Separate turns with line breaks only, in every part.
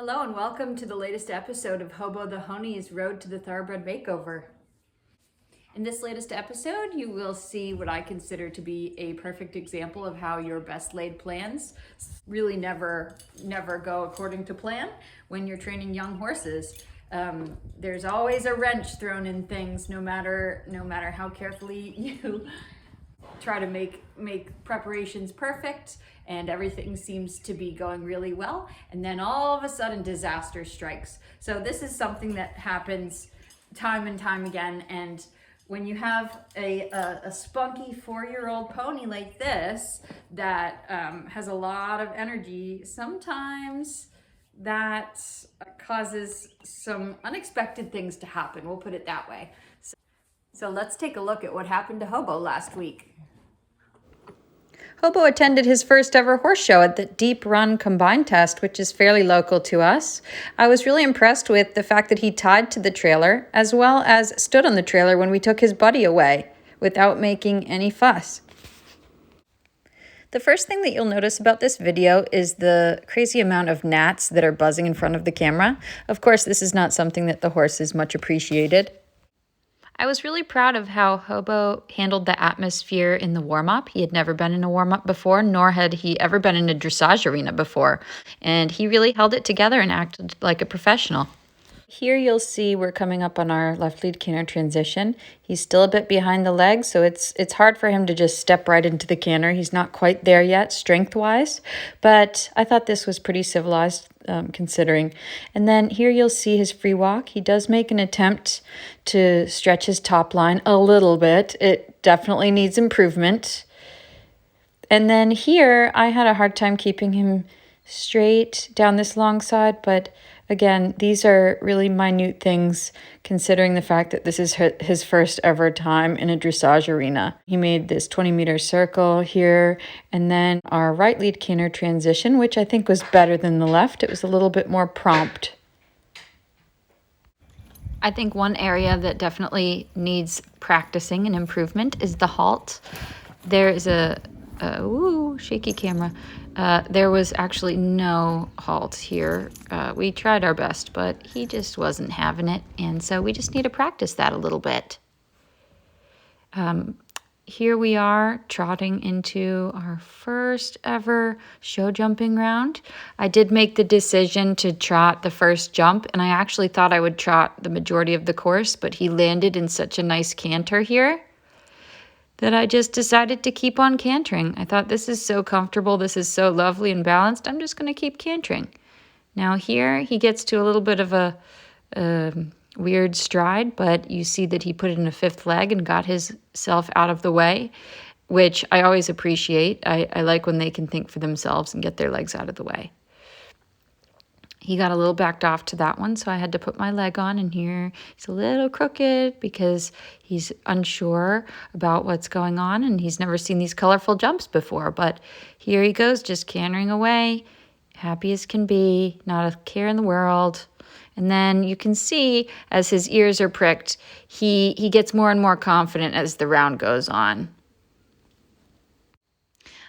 Hello and welcome to the latest episode of Hobo the Hony's Road to the Thoroughbred Makeover. In this latest episode, you will see what I consider to be a perfect example of how your best laid plans really never go according to plan when you're training young horses. There's always a wrench thrown in things, no matter how carefully you try to make preparations perfect, and everything seems to be going really well, and then all of a sudden disaster strikes. So this is something that happens time and time again, and when you have a spunky 4-year-old pony like this that has a lot of energy, sometimes that causes some unexpected things to happen, we'll put it that way. So let's take a look at what happened to Hobo last week.
Hobo attended his first ever horse show at the Deep Run Combined Test, which is fairly local to us. I was really impressed with the fact that he tied to the trailer, as well as stood on the trailer when we took his buddy away, without making any fuss. The first thing that you'll notice about this video is the crazy amount of gnats that are buzzing in front of the camera. Of course, this is not something that the horses much appreciated. I was really proud of how Hobo handled the atmosphere in the warm-up. He had never been in a warm-up before, nor had he ever been in a dressage arena before. And he really held it together and acted like a professional. Here you'll see we're coming up on our left lead canter transition. He's still a bit behind the legs, so it's hard for him to just step right into the canter. He's not quite there yet, strength-wise, but I thought this was pretty civilized considering. And then here you'll see his free walk. He does make an attempt to stretch his top line a little bit. It definitely needs improvement. And then here I had a hard time keeping him straight down this long side, but again, these are really minute things considering the fact that this is his first ever time in a dressage arena. He made this 20-meter circle here, and then our right lead canter transition, which I think was better than the left. It was a little bit more prompt. I think one area that definitely needs practicing and improvement is the halt. There is shaky camera. There was actually no halt here. We tried our best, but he just wasn't having it, and so we just need to practice that a little bit. Here we are trotting into our first ever show jumping round. I did make the decision to trot the first jump, and I actually thought I would trot the majority of the course, but he landed in such a nice canter here that I just decided to keep on cantering. I thought, this is so comfortable, this is so lovely and balanced, I'm just going to keep cantering. Now here he gets to a little bit of a weird stride, but you see that he put it in a fifth leg and got himself out of the way, which I always appreciate. I like when they can think for themselves and get their legs out of the way. He got a little backed off to that one, so I had to put my leg on, and here he's a little crooked because he's unsure about what's going on, and he's never seen these colorful jumps before. But here he goes, just cantering away, happy as can be, not a care in the world. And then you can see as his ears are pricked, he gets more and more confident as the round goes on.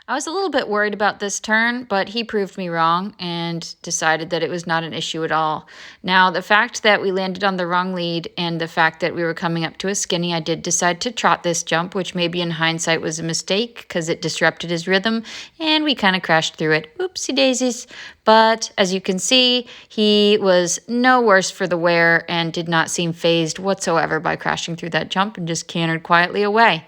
I was a little bit worried about this turn, but he proved me wrong and decided that it was not an issue at all. Now, the fact that we landed on the wrong lead and the fact that we were coming up to a skinny, I did decide to trot this jump, which maybe in hindsight was a mistake because it disrupted his rhythm and we kind of crashed through it. Oopsie daisies. But as you can see, he was no worse for the wear and did not seem fazed whatsoever by crashing through that jump and just cantered quietly away.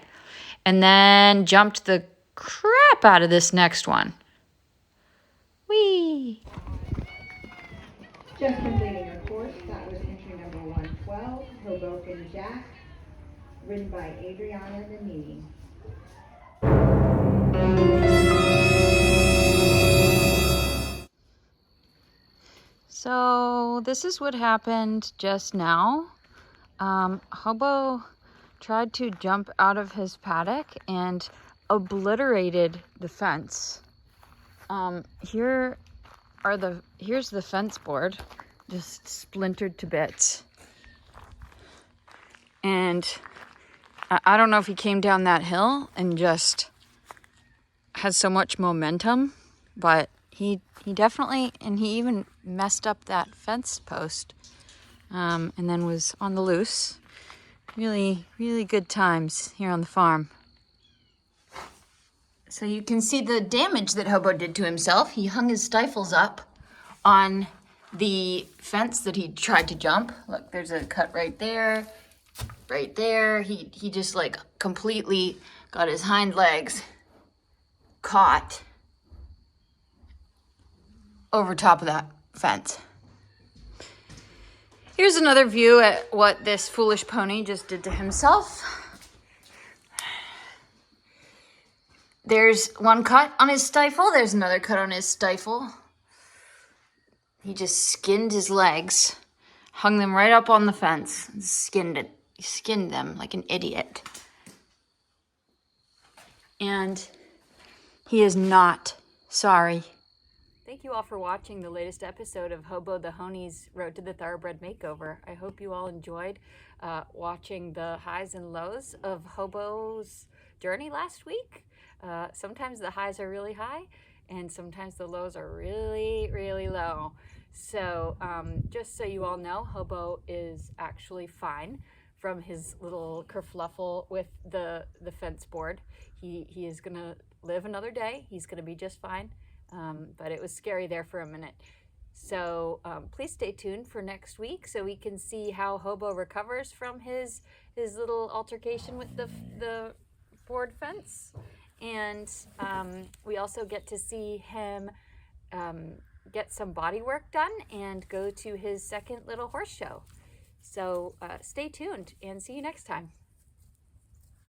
And then jumped the crap out of this next one. Whee!
Just completing our course, that was entry number 112, Hoboken Jack, ridden by Adriana Nannini.
So this is what happened just now. Hobo tried to jump out of his paddock and obliterated the fence. Here's the fence board, just splintered to bits. And I don't know if he came down that hill and just had so much momentum, but he definitely, and he even messed up that fence post and then was on the loose. Really, really good times here on the farm. So you can see the damage that Hobo did to himself. He hung his stifles up on the fence that he tried to jump. Look, there's a cut right there, right there. He just like completely got his hind legs caught over top of that fence. Here's another view at what this foolish pony just did to himself. There's one cut on his stifle. There's another cut on his stifle. He just skinned his legs, hung them right up on the fence, and skinned them like an idiot. And he is not sorry. Thank you all for watching the latest episode of Hobo the Hony's Road to the Thoroughbred Makeover. I hope you all enjoyed watching the highs and lows of Hobo's journey last week. Sometimes the highs are really high and sometimes the lows are really, really low. So just so you all know, Hobo is actually fine from his little kerfluffle with the fence board. He is gonna live another day. He's gonna be just fine. But it was scary there for a minute. So please stay tuned for next week so we can see how Hobo recovers from his little altercation with the board fence. And we also get to see him get some body work done and go to his second little horse show. So stay tuned and see you next time.